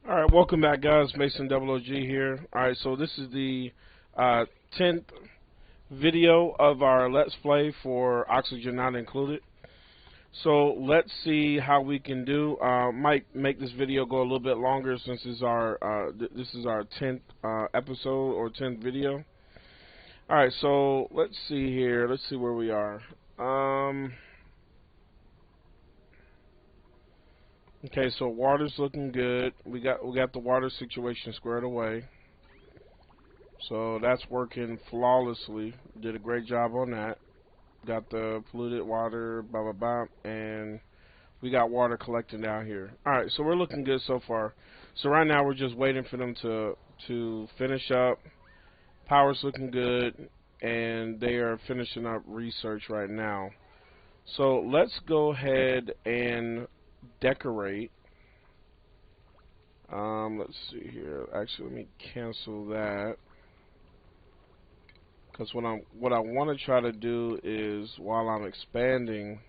All right, welcome back, guys. Mason Double OG here. All right, so this is the 10th video of our Let's Play for Oxygen Not Included. So let's see how we can do. Might make this video go a little bit longer since this is our 10th episode or 10th video. All right, so let's see here. Let's see where we are. Okay, so water's looking good. We got the water situation squared away. So that's working flawlessly. Did a great job on that. Got the polluted water, blah blah blah, and we got water collecting down here. All right, so we're looking good so far. So right now we're just waiting for them to finish up. Power's looking good, and they are finishing up research right now. So let's go ahead and decorate. Let's see here. Actually, let me cancel that. Because what I want to try to do is, while I'm expanding,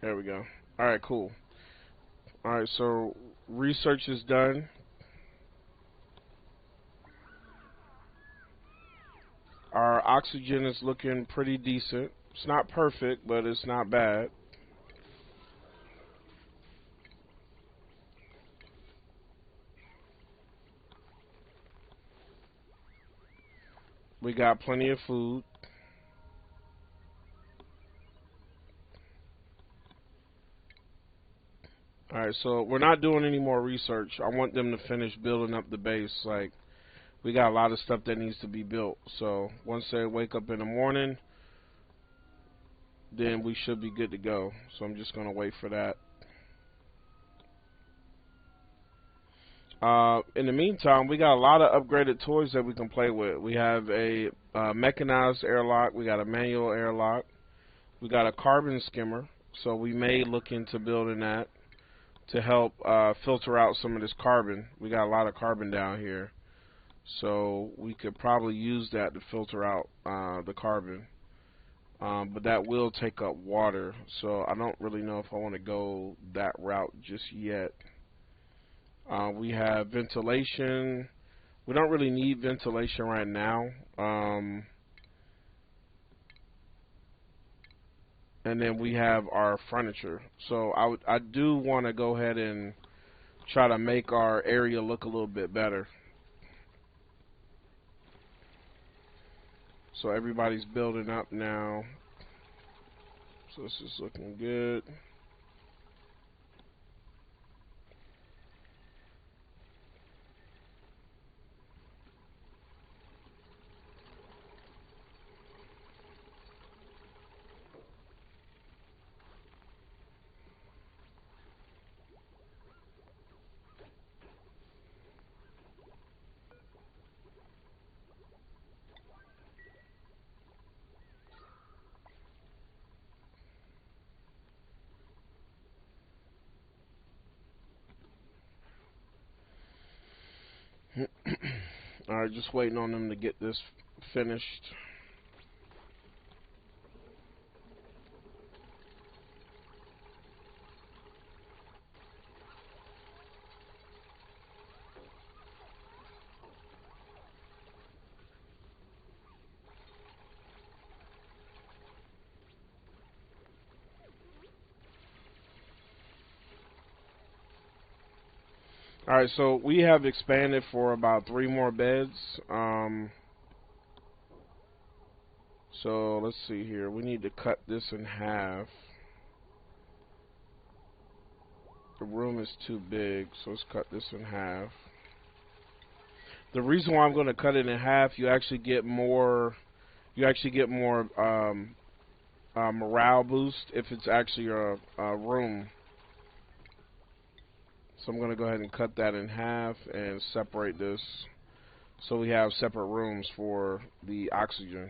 there we go. All right, cool. All right, so research is done. Our oxygen is looking pretty decent. It's not perfect, but it's not bad. We got plenty of food. Alright, so we're not doing any more research. I want them to finish building up the base. Like, we got a lot of stuff that needs to be built. So once they wake up in the morning, then we should be good to go. So I'm just going to wait for that. In the meantime, we got a lot of upgraded toys that we can play with. We have a mechanized airlock. We got a manual airlock. We got a carbon skimmer. So we may look into building that to help filter out some of this carbon. We got a lot of carbon down here. So we could probably use that to filter out the carbon. But that will take up water. So I don't really know if I want to go that route just yet. We have ventilation. We don't really need ventilation right now. And then we have our furniture. So I do want to go ahead and try to make our area look a little bit better. So everybody's building up now. So this is looking good. Alright, just waiting on them to get this finished. Alright, so we have expanded for about 3 more beds. So let's see here. We need to cut this in half. The room is too big, so let's cut this in half. The reason why I'm going to cut it in half, you actually get more morale boost if it's actually a room. So I'm going to go ahead and cut that in half and separate this so we have separate rooms for the oxygen.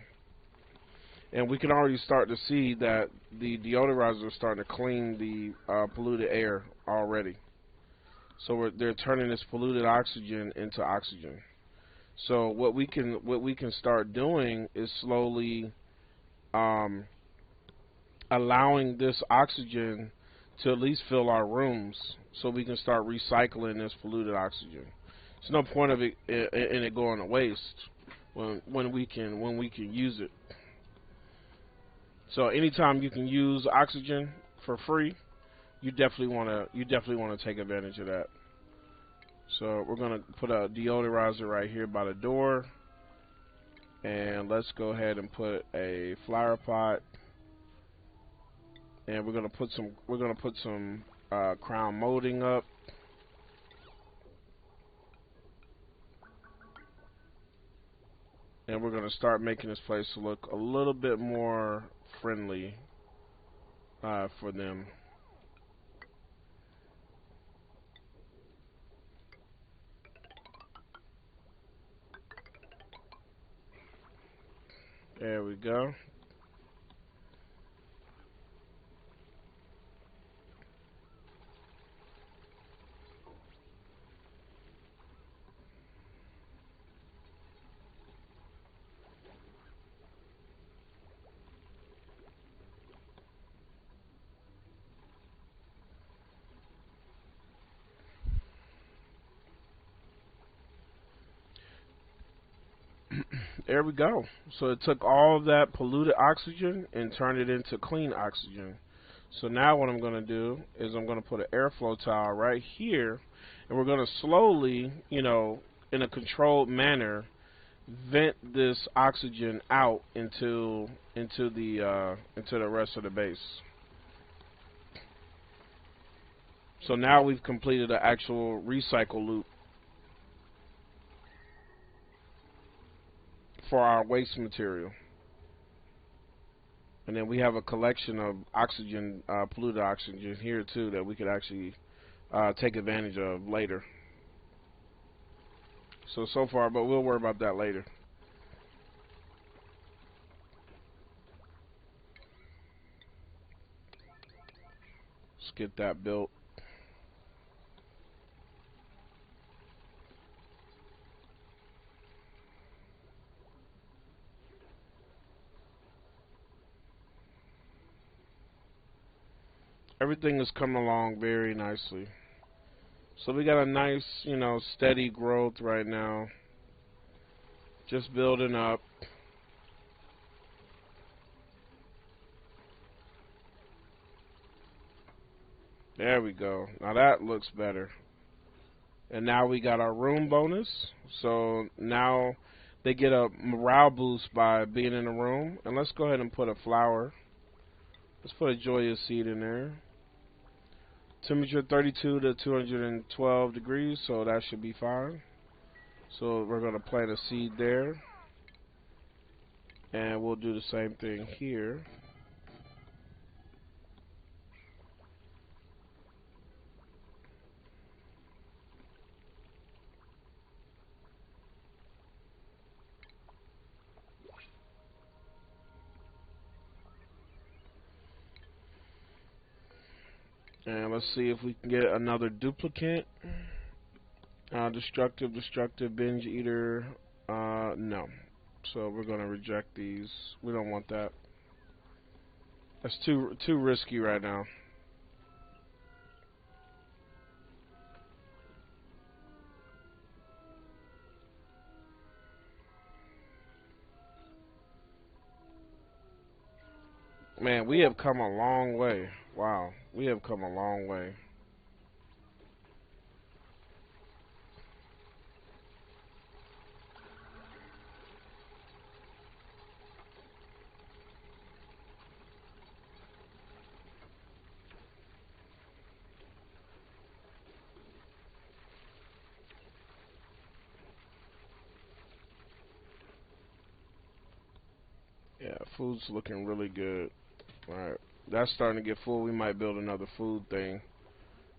And we can already start to see that the deodorizer is starting to clean the polluted air already. So they're turning this polluted oxygen into oxygen. So what we can start doing is slowly allowing this oxygen to at least fill our rooms so we can start recycling this polluted oxygen. There's no point of it in it going to waste when we can use it. So anytime you can use oxygen for free, you definitely want to take advantage of that. So we're gonna put a deodorizer right here by the door, and let's go ahead and put a flower pot, and we're gonna put some crown molding up. And we're going to start making this place look a little bit more friendly for them. There we go. There we go. So it took all of that polluted oxygen and turned it into clean oxygen. So now what I'm going to do is I'm going to put an airflow tile right here, and we're going to slowly, in a controlled manner, vent this oxygen out into the rest of the base. So now we've completed the actual recycle loop for our waste material. And then we have a collection of oxygen, polluted oxygen here too, that we could actually take advantage of later. So far, but we'll worry about that later. Let's get that built. Everything is coming along very nicely. So we got a nice, steady growth right now. Just building up. There we go. Now that looks better. And now we got our room bonus. So now they get a morale boost by being in the room. And let's go ahead and put a flower. Let's put a joyous seed in there. Temperature 32 to 212 degrees, so that should be fine. So we're going to plant a seed there. And we'll do the same thing here. And let's see if we can get another duplicate. Destructive, binge eater. No. So we're going to reject these. We don't want that. That's too risky right now. Man, we have come a long way. Wow, we have come a long way. Yeah, food's looking really good. Alright, that's starting to get full. We might build another food thing.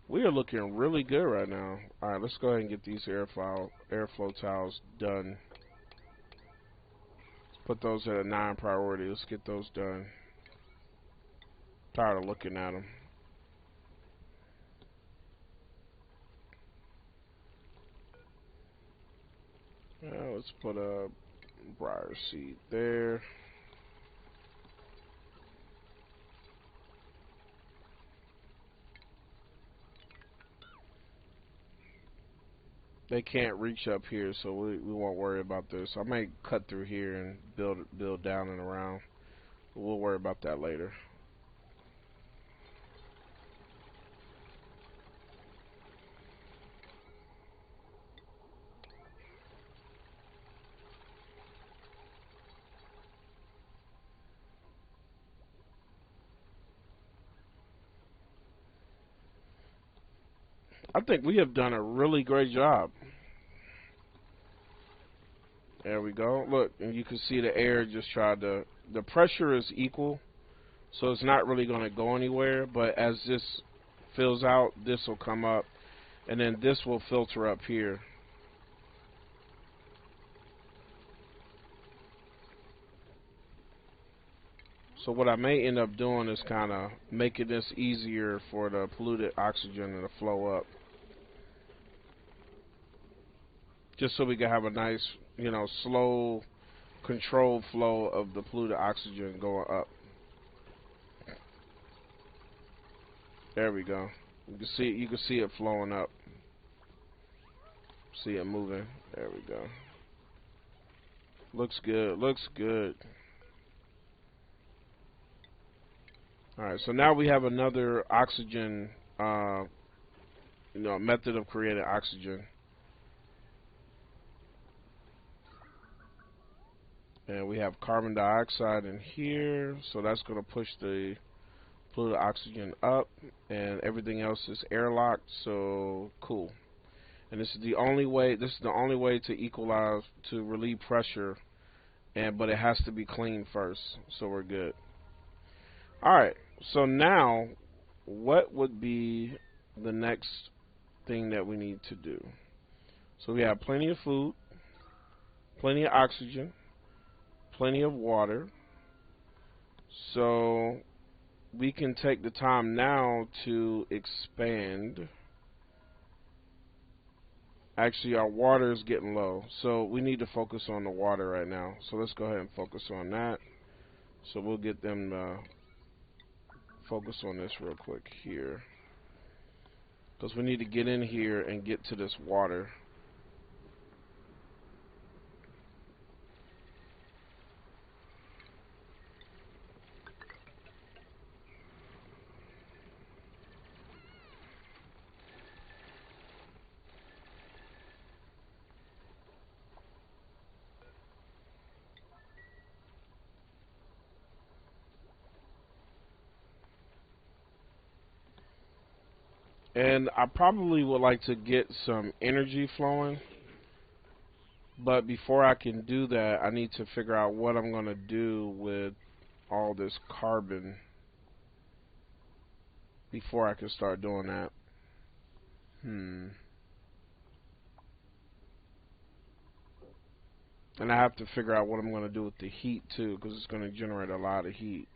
We are looking really good right now. Alright, let's go ahead and get these airflow tiles done. Let's put those at a 9 priority. Let's get those done. Tired of looking at them. Let's put a briar seed there. they can't reach up here, so we won't worry about this. I may cut through here and build down and around. We'll worry about that later. I think we have done a really great job. There we go. Look, and you can see the air just tried to, the pressure is equal, so it's not really going to go anywhere, but as this fills out, this will come up, and then this will filter up here. So what I may end up doing is kind of making this easier for the polluted oxygen to flow up. Just so we can have a nice, slow, controlled flow of the polluted oxygen going up. There we go. You can see it flowing up. See it moving. There we go. Looks good. Looks good. Alright, so now we have another oxygen, method of creating oxygen. And we have carbon dioxide in here, so that's going to push the polluted oxygen up, and everything else is airlocked, so cool. And this is the only way to equalize, to relieve pressure, but it has to be clean first, so we're good. Alright, so now what would be the next thing that we need to do? So we have plenty of food, plenty of oxygen, plenty of water, so we can take the time now to expand. Actually, our water is getting low, so we need to focus on the water right now. So let's go ahead and focus on that. So we'll get them to focus on this real quick here, because we need to get in here and get to this water. And I probably would like to get some energy flowing, but before I can do that, I need to figure out what I'm going to do with all this carbon before I can start doing that. And I have to figure out what I'm going to do with the heat too, because it's going to generate a lot of heat.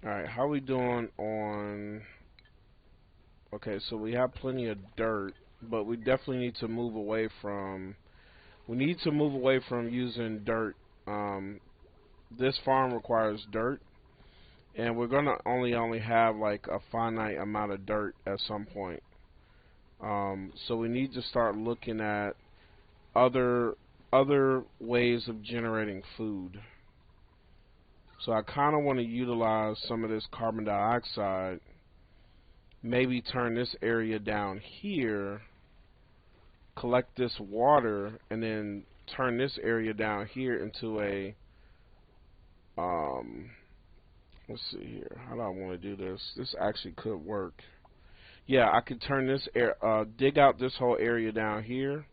Alright, how are we doing on... Okay, so we have plenty of dirt, but we definitely need to move away from... We need to move away from using dirt. This farm requires dirt, and we're gonna only have like a finite amount of dirt at some point. So we need to start looking at other ways of generating food. So I kind of want to utilize some of this carbon dioxide, maybe turn this area down here, collect this water, and then turn this area down here into a, let's see here, how do I want to do this? This actually could work. Yeah, I could turn this dig out this whole area down here,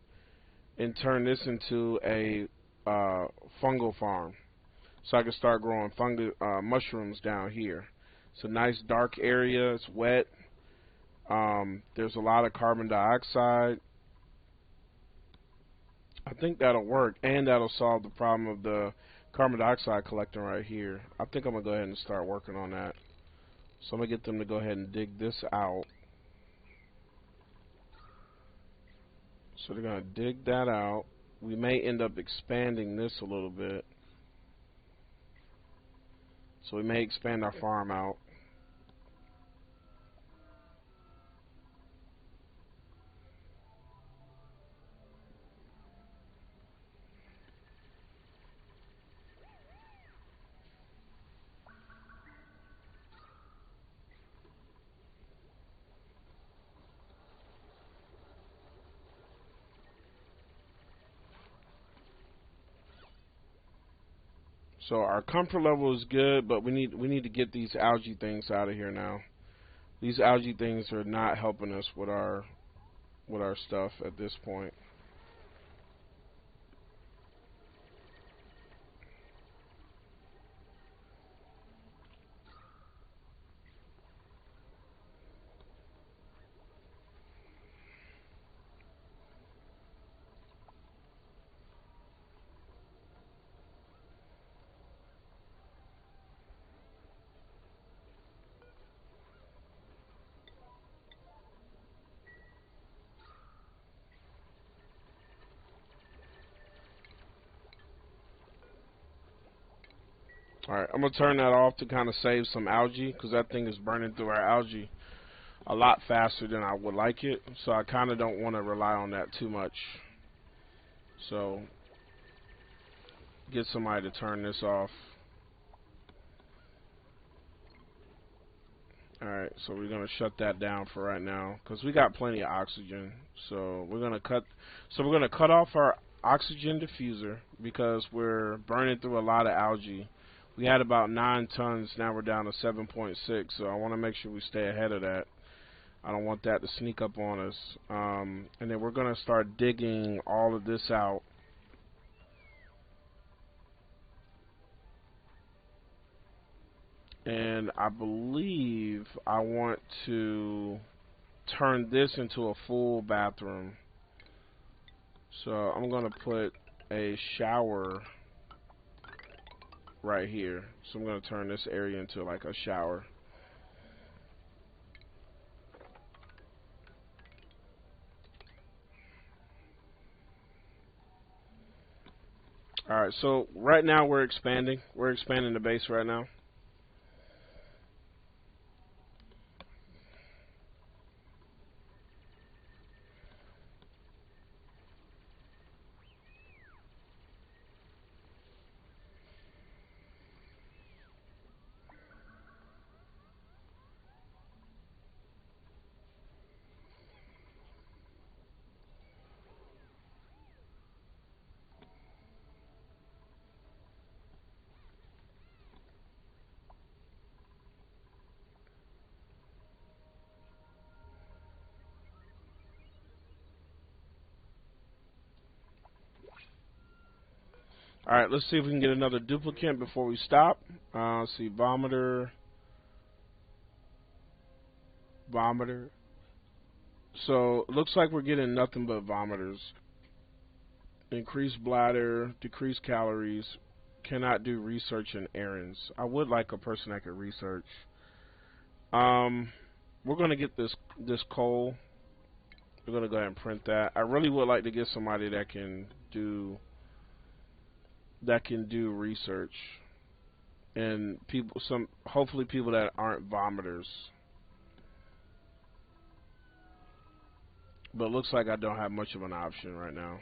and turn this into a fungal farm, so I can start growing mushrooms down here. It's a nice dark area. It's wet. There's a lot of carbon dioxide. I think that'll work, and that'll solve the problem of the carbon dioxide collecting right here. I think I'm gonna go ahead and start working on that. So I'm gonna get them to go ahead and dig this out. So they're gonna dig that out. We may end up expanding this a little bit. So we may expand our farm out. So our comfort level is good, but we need to get these algae things out of here now. These algae things are not helping us with our stuff at this point. Alright, I'm going to turn that off to kind of save some algae, because that thing is burning through our algae a lot faster than I would like it. So I kind of don't want to rely on that too much. So get somebody to turn this off. Alright, so we're going to shut that down for right now, because we got plenty of oxygen. So we're going to cut off our oxygen diffuser, because we're burning through a lot of algae. We had about 9 tons, now we're down to 7.6, so I want to make sure we stay ahead of that. I don't want that to sneak up on us. And then we're going to start digging all of this out. And I believe I want to turn this into a full bathroom. So I'm going to put a shower right here. So I'm going to turn this area into like a shower. Alright, so right now we're expanding. We're expanding the base right now. Alright, let's see if we can get another duplicate before we stop. Let's see, vomiter. So, it looks like we're getting nothing but vomiters. Increased bladder, decreased calories, cannot do research and errands. I would like a person that could research. We're going to get this coal. We're going to go ahead and print that. I really would like to get somebody that can do research, and hopefully people that aren't vomiters. But it looks like I don't have much of an option right now.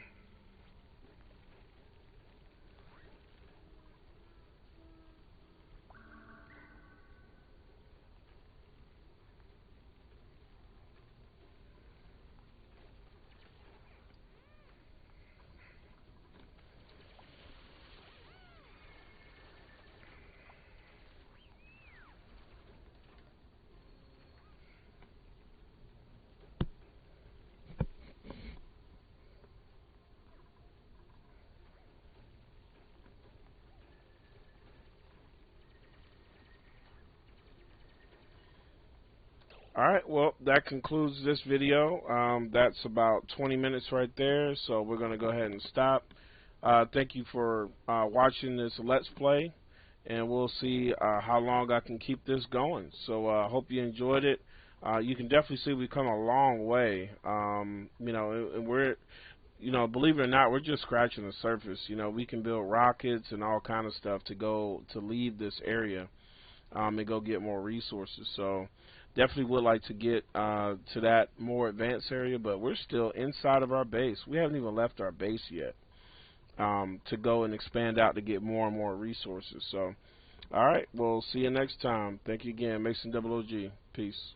All right, well, that concludes this video. That's about 20 minutes right there, so we're going to go ahead and stop. Thank you for watching this Let's Play, and we'll see how long I can keep this going. So I hope you enjoyed it. You can definitely see we've come a long way. And we're, believe it or not, we're just scratching the surface. We can build rockets and all kind of stuff to leave this area and go get more resources. So definitely would like to get to that more advanced area, but we're still inside of our base. We haven't even left our base yet to go and expand out to get more and more resources. So, all right, we'll see you next time. Thank you again, Mason Double OG. Peace.